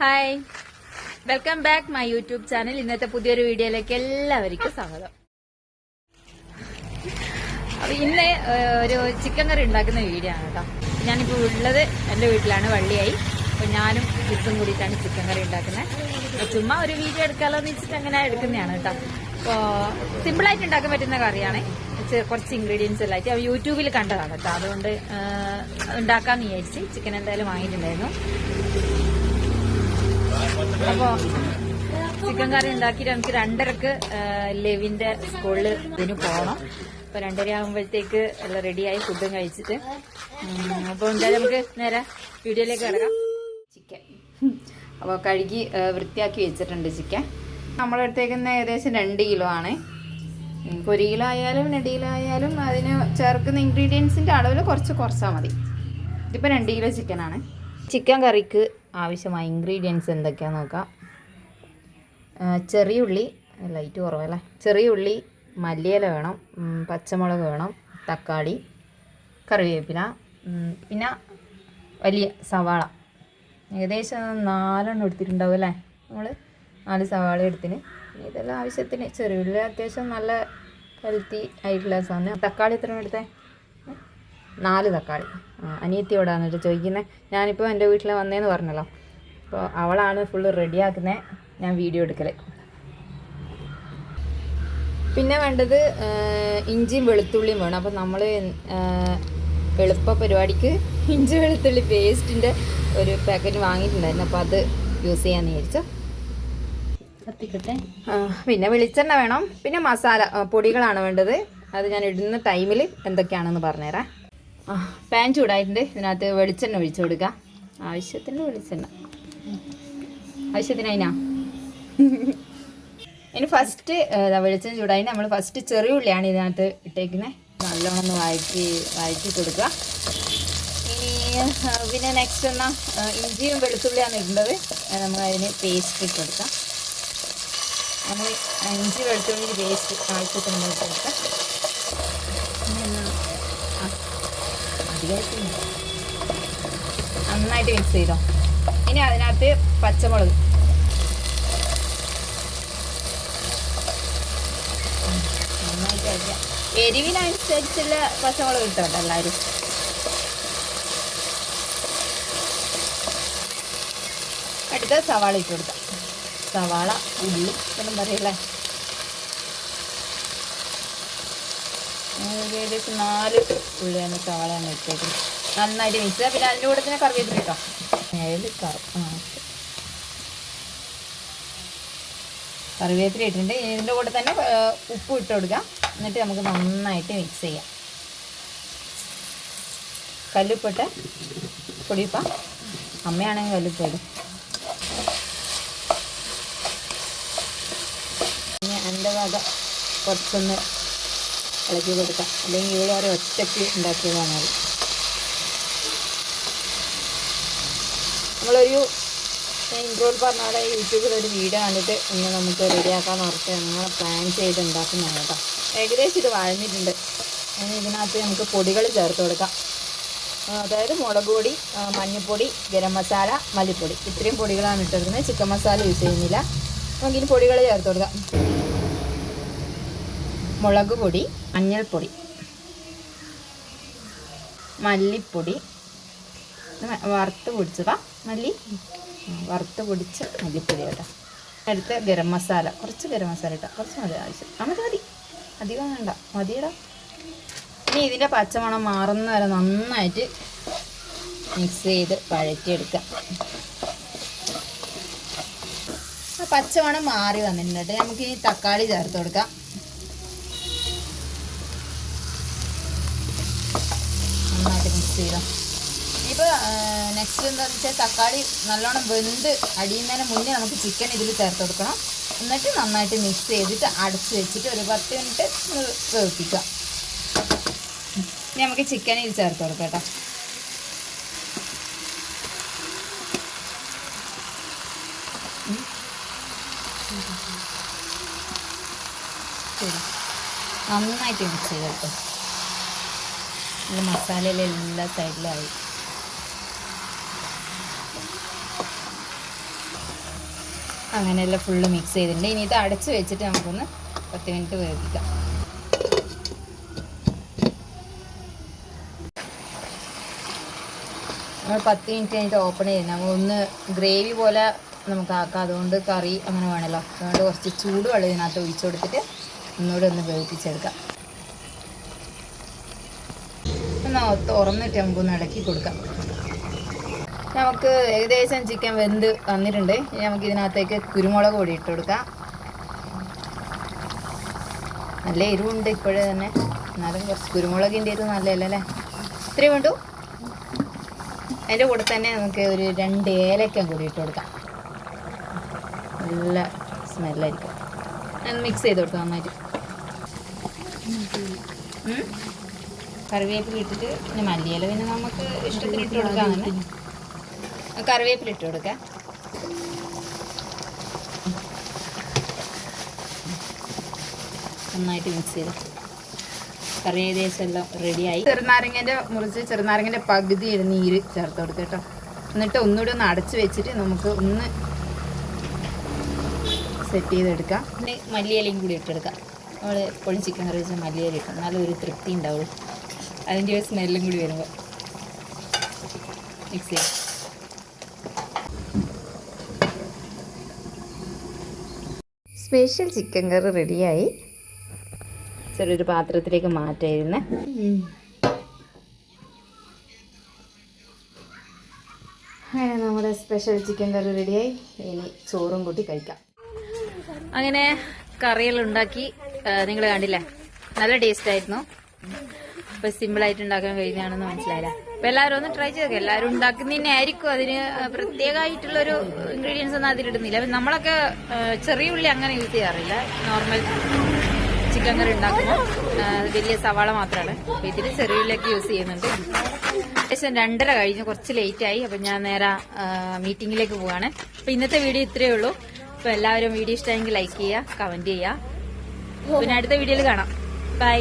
Hi, welcome back my YouTube channel. ഇന്നത്തെ പുതിയൊരു വീഡിയോയിലേക്ക് എല്ലാവർക്കും സ്വാഗതം. അപ്പൊ ഇന്ന് ഒരു ചിക്കൻ കറി ഉണ്ടാക്കുന്ന വീഡിയോ ആണ് കേട്ടോ. ഞാനിപ്പോ ഉള്ളത് എന്റെ വീട്ടിലാണ്, വള്ളിയായി. അപ്പൊ ഞാനും കിഡ്സും കൂടിയിട്ടാണ് ചിക്കൻ കറി ഉണ്ടാക്കുന്നത്. ചുമ്മാ ഒരു വീഡിയോ എടുക്കാമല്ലോ എന്ന് വെച്ചിട്ട് അങ്ങനെ എടുക്കുന്നതാണ് കേട്ടോ. അപ്പോ സിമ്പിളായിട്ട് ഉണ്ടാക്കാൻ പറ്റുന്ന കറിയാണ്. കുറച്ച് ഇൻഗ്രീഡിയൻസ് എല്ലാം ആയിട്ട് യൂട്യൂബിൽ കണ്ടതാണ് കേട്ടോ. അതുകൊണ്ട് ഉണ്ടാക്കാന്ന് വിചാരിച്ച് ചിക്കൻ എന്തായാലും വാങ്ങിയിട്ടുണ്ടായിരുന്നു. അപ്പോ ചിക്കൻ കറി ഉണ്ടാക്കിയിട്ട് നമുക്ക് 2:30ക്ക് ലെവിന്റെ സ്കൂളിൽ ഇതിന് പോകണം. അപ്പൊ 2:30 ആകുമ്പോഴത്തേക്ക് എല്ലാം റെഡിയായി ഫുഡും കഴിച്ചിട്ട് അപ്പൊ എന്തായാലും നമുക്ക് നേരെ വീഡിയോയിലേക്ക് കിടക്കാം. ചിക്കൻ അപ്പോൾ കഴുകി വൃത്തിയാക്കി വെച്ചിട്ടുണ്ട്. ചിക്കൻ നമ്മളെടുത്തേക്കുന്ന ഏകദേശം 2 കിലോ ആണ്. 1 കിലോ ആയാലും 2 കിലോ ആയാലും അതിന് ചേർക്കുന്ന ഇൻഗ്രീഡിയൻസിന്റെ അളവിൽ കുറച്ചാൽ മതി. ഇതിപ്പോൾ 2 കിലോ ചിക്കനാണ്. ചിക്കൻ കറിക്ക് ആവശ്യമായ ഇൻഗ്രീഡിയൻസ് എന്തൊക്കെയാണെന്ന് നോക്കാം. ചെറിയ ഉള്ളി, ലൈറ്റ് കുറവല്ലേ, ചെറിയ ഉള്ളി, മല്ലിയില വേണം, പച്ചമുളക് വേണം, തക്കാളി, കറിവേപ്പില, പിന്നെ വലിയ സവാള. ഏകദേശം 4 എടുത്തിട്ടുണ്ടാവും അല്ലേ. നമ്മൾ 4 സവാള എടുത്തിന്. ഇതെല്ലാം ആവശ്യത്തിന്. ചെറിയ ഉള്ളി അത്യാവശ്യം നല്ല ഹെൽത്തി ആയിട്ടുള്ള സാധനം. തക്കാളി എത്ര എടുത്തേ? 4 തക്കാളി. അനിയത്തിയോടാന്നിട്ട് ചോദിക്കുന്നത്. ഞാനിപ്പോൾ എൻ്റെ വീട്ടിൽ വന്നേന്ന് പറഞ്ഞല്ലോ. അപ്പോൾ അവളാണ് ഫുള്ള് റെഡിയാക്കുന്നത്, ഞാൻ വീഡിയോ എടുക്കൽ. പിന്നെ വേണ്ടത് ഇഞ്ചിയും വെളുത്തുള്ളിയും വേണം. അപ്പോൾ നമ്മൾ എളുപ്പ പരിപാടിക്ക് ഇഞ്ചി വെളുത്തുള്ളി പേസ്റ്റിൻ്റെ ഒരു പാക്കറ്റ് വാങ്ങിയിട്ടുണ്ടായിരുന്നു. അപ്പോൾ അത് യൂസ് ചെയ്യാമെന്ന് വിചാരിച്ചു. കത്തിക്കട്ടെ. പിന്നെ വെളിച്ചെണ്ണ വേണം. പിന്നെ മസാല പൊടികളാണ് വേണ്ടത്. അത് ഞാൻ ഇടുന്ന ടൈമിൽ എന്തൊക്കെയാണെന്ന് പറഞ്ഞുതരാം. പാൻ ചൂടായിട്ടുണ്ട്. ഇതിനകത്ത് വെളിച്ചെണ്ണ ഒഴിച്ചു കൊടുക്കുക. ആവശ്യത്തിന് വെളിച്ചെണ്ണ, ആവശ്യത്തിന് അതിനാ. ഇനി ഫസ്റ്റ് വെളിച്ചെണ്ണ ചൂടായി നമ്മൾ ഫസ്റ്റ് ചെറിയ ഉള്ളിയാണ് ഇതിനകത്ത് ഇട്ടേക്കുന്നത്. നല്ലോണം ഒന്ന് വഴറ്റി കൊടുക്കുക. ഇനി പിന്നെ നെക്സ്റ്റ് എന്നാൽ ഇഞ്ചിയും വെളുത്തുള്ളിയാണ് ഇടേണ്ടത്. നമ്മൾ അതിന് പേസ്റ്റ് ഇട്ട് കൊടുക്കാം. നമ്മൾ ഇഞ്ചി വെളുത്തുള്ളി പേസ്റ്റ് ആവശ്യത്തിന് ഇട്ട് കൊടുക്കാം. നന്നായിട്ട് മിക്സ് ചെയ്തോ. ഇനി അതിനകത്ത് പച്ചമുളക്, നന്നായിട്ട് കഴിക്കാം. എരിവിനനുസരിച്ചുള്ള പച്ചമുളക് കിട്ടുന്നുണ്ട് എല്ലാവരും. അടുത്ത സവാള ഇട്ട് കൊടുക്കാം. സവാള, ഉള്ളി എല്ലാം പറയല്ലേ. ഏകദേശം 4 ഉള്ളിയാണ് സവാളയാണ് ഇട്ടേക്കുന്നത്. നന്നായിട്ട് മിക്സ് ചെയ്യുക. പിന്നെ അതിൻ്റെ കൂടെ തന്നെ കറിവേപ്പില കേട്ടോ. കറിവേപ്പില ഇട്ടിട്ടുണ്ട്. ഇതിൻ്റെ കൂടെ തന്നെ ഉപ്പ് ഇട്ട് കൊടുക്കാം. എന്നിട്ട് നമുക്ക് നന്നായിട്ട് മിക്സ് ചെയ്യാം. കല്ലുപ്പിട്ട് പൊടിയിപ്പം അമ്മയാണെങ്കിൽ കല്ലുപ്പ് ഇടും. പിന്നെ എൻ്റെ വക കുറച്ചൊന്ന് ഇളക്കി കൊടുക്കാം. അല്ലെങ്കിൽ ഇവിടെ വരെ ഒറ്റയ്ക്ക് ഉണ്ടാക്കിയതാണ്. നമ്മളൊരു ഇൻട്രോയിൽ പറഞ്ഞ പോലെ യൂട്യൂബിലൊരു വീഡിയോ കണ്ടിട്ട് ഇന്ന് നമുക്ക് റെഡിയാക്കാമെന്ന് ഓർത്ത് ഞങ്ങൾ പ്ലാൻ ചെയ്ത് ഉണ്ടാക്കുന്നതാണ് കേട്ടോ. ഏകദേശം ഇത് വഴഞ്ഞിട്ടുണ്ട്. ഇനി ഇതിനകത്ത് നമുക്ക് പൊടികൾ ചേർത്ത് കൊടുക്കാം. അതായത് മുളക് പൊടി, മഞ്ഞൾപ്പൊടി, ഗരം മസാല, മല്ലിപ്പൊടി, ഇത്രയും പൊടികളാണ് ഇട്ടിരുന്നത്. ചിക്കൻ മസാല യൂസ് ചെയ്യുന്നില്ല. നമുക്കിനി പൊടികൾ ചേർത്ത് കൊടുക്കാം. മുളക് പൊടി, മഞ്ഞൾപ്പൊടി, മല്ലിപ്പൊടി, വറുത്ത് പൊടിച്ചതാ മല്ലി, വറുത്ത് പൊടിച്ച മല്ലിപ്പൊടി കേട്ടോ. അടുത്ത ഗരം മസാല, കുറച്ച് ഗരം മസാല ഇട്ടാൽ കുറച്ച് മതി. ആവശ്യം മതി, അധികം വേണ്ട, മതിയിടാ. ഇനി ഇതിൻ്റെ പച്ചമണം മാറുന്ന വരെ നന്നായിട്ട് മിക്സ് ചെയ്ത് വഴറ്റിയെടുക്കാം. പച്ചമണം മാറി വന്നിട്ടുണ്ട്. നമുക്ക് ഈ തക്കാളി ചേർത്ത് കൊടുക്കാം. നന്നായിട്ട് മിക്സ് ചെയ്താൽ ഇപ്പോൾ നെക്സ്റ്റ് എന്താണെന്ന് വെച്ചാൽ തക്കാളി നല്ലോണം വെന്ത് അടിയുന്നതിന് മുന്നേ നമുക്ക് ചിക്കൻ ഇതിൽ ചേർത്ത് കൊടുക്കണം. എന്നിട്ട് നന്നായിട്ട് മിക്സ് ചെയ്തിട്ട് അടച്ച് വെച്ചിട്ട് ഒരു 10 മിനിറ്റ് വേവിപ്പിക്കുക. ഇനി നമുക്ക് ചിക്കൻ ഇതിൽ ചേർത്ത് കൊടുക്കാം കേട്ടോ. നന്നായിട്ട് മിക്സ് ചെയ്തെടുക്കും. മസാലയിലെല്ലാ സൈഡിലായി. അങ്ങനെയെല്ലാം ഫുള്ള് മിക്സ് ചെയ്തിട്ടുണ്ട്. ഇനി ഇത് അടച്ച് വെച്ചിട്ട് നമുക്കൊന്ന് 10 മിനിറ്റ് വേവിക്കാം. നമ്മൾ 10 മിനിറ്റ് കഴിഞ്ഞിട്ട് ഓപ്പൺ ചെയ്ത് നമ്മൾ ഒന്ന് ഗ്രേവി പോലെ നമുക്ക് ആക്കാം. അതുകൊണ്ട് കറി അങ്ങനെ വേണമല്ലോ. അതുകൊണ്ട് കുറച്ച് ചൂടുവെള്ളം ഇതിനകത്ത് ഒഴിച്ചു കൊടുത്തിട്ട് ഒന്നുകൂടെ ഒന്ന് വേവിപ്പിച്ചെടുക്കാം. ഒന്ന് തുറന്നിട്ട് നമുക്കൊന്ന് ഇളക്കി കൊടുക്കാം. നമുക്ക് ഏകദേശം ചിക്കൻ വെന്ത് വന്നിട്ടുണ്ട്. ഇനി നമുക്ക് ഇതിനകത്തേക്ക് കുരുമുളക് പൊടി ഇട്ട് കൊടുക്കാം. നല്ല എരിവുണ്ട് ഇപ്പോഴേ തന്നെ, എന്നാലും കുറച്ച് കുരുമുളകിൻ്റെ ഇത് നല്ലതല്ലേ അല്ലേ? ഇത്രയും വേണ്ടു. അതിൻ്റെ കൂടെ തന്നെ നമുക്ക് ഒരു 2 ഏലക്കം കൂടി ഇട്ട് കൊടുക്കാം. നല്ല സ്മെല്ലായിരിക്കും. ഞാൻ മിക്സ് ചെയ്ത് കൊടുക്കാം നന്നായിട്ട്. കറിവേപ്പില ഇട്ടിട്ട് പിന്നെ മല്ലിയില പിന്നെ നമുക്ക് ഇഷ്ടത്തിന് ഇട്ട് കൊടുക്കാം. അങ്ങനെ കറിവേപ്പില ഇട്ട് കൊടുക്കാം. നന്നായിട്ട് മിക്സ് ചെയ്ത് കറി ഏകദേശം എല്ലാം റെഡിയായി. ചെറുനാരങ്ങൻ്റെ പകുതി നീര് ചേർത്ത് കൊടുക്കുക കേട്ടോ. എന്നിട്ട് ഒന്നുകൂടി ഒന്ന് അടച്ച് വെച്ചിട്ട് നമുക്ക് ഒന്ന് സെറ്റ് ചെയ്തെടുക്കാം. പിന്നെ മല്ലിയിലയും കൂടി ഇട്ടെടുക്കാം. നമ്മൾ എപ്പോഴും ചിക്കൻ കറി വെച്ചാൽ മല്ലിയില ഇട്ടാൽ നല്ലൊരു തൃപ്തി ഉണ്ടാവുള്ളൂ. അതിൻ്റെ ഒരു സ്മെല്ലും കൂടി വരുമ്പോൾ മിക്സ് ചെയ്യാം. സ്പെഷ്യൽ ചിക്കൻ കറി റെഡിയായി. ചെറിയൊരു പാത്രത്തിലേക്ക് മാറ്റായിരുന്നേ. അങ്ങനെ നമ്മുടെ സ്പെഷ്യൽ ചിക്കൻ കറി റെഡിയായി. ഇനി ചോറും കൂട്ടി കഴിക്കാം. അങ്ങനെ കറിയെല്ലാം ഉണ്ടാക്കി നിങ്ങൾ കണ്ടില്ലേ, നല്ല ടേസ്റ്റ് ആയിരുന്നു. ഇപ്പൊ സിമ്പിളായിട്ട് ഉണ്ടാക്കാൻ കഴിഞ്ഞാണെന്ന് മനസ്സിലായില്ല. അപ്പൊ എല്ലാവരും ഒന്ന് ട്രൈ ചെയ്തേക്കാം. എല്ലാവരും ഉണ്ടാക്കുന്നതന്നെ ആയിരിക്കും. അതിന് പ്രത്യേകമായിട്ടുള്ളൊരു ഇൻഗ്രീഡിയൻസ് ഒന്നും അതിലിടുന്നില്ല. നമ്മളൊക്കെ ചെറിയ ഉള്ളി അങ്ങനെ യൂസ് ചെയ്യാറില്ല. നോർമൽ ചിക്കൻ കറി ഉണ്ടാക്കുമ്പോൾ വലിയ സവാള മാത്രമാണ്. അപ്പൊ ഇതിൽ ചെറിയ ഉള്ളിയൊക്കെ യൂസ് ചെയ്യുന്നുണ്ട്. ഏകദേശം 2:30 കഴിഞ്ഞ് കുറച്ച് ലേറ്റ് ആയി. അപ്പൊ ഞാൻ നേരെ മീറ്റിംഗിലേക്ക് പോവാണ്. അപ്പൊ ഇന്നത്തെ വീഡിയോ ഇത്രയേ ഉള്ളൂ. അപ്പൊ എല്ലാവരും വീഡിയോ ഇഷ്ടമെങ്കിൽ ലൈക്ക് ചെയ്യുക, കമന്റ് ചെയ്യുക. പിന്നെ അടുത്ത വീഡിയോയിൽ കാണാം. ബൈ.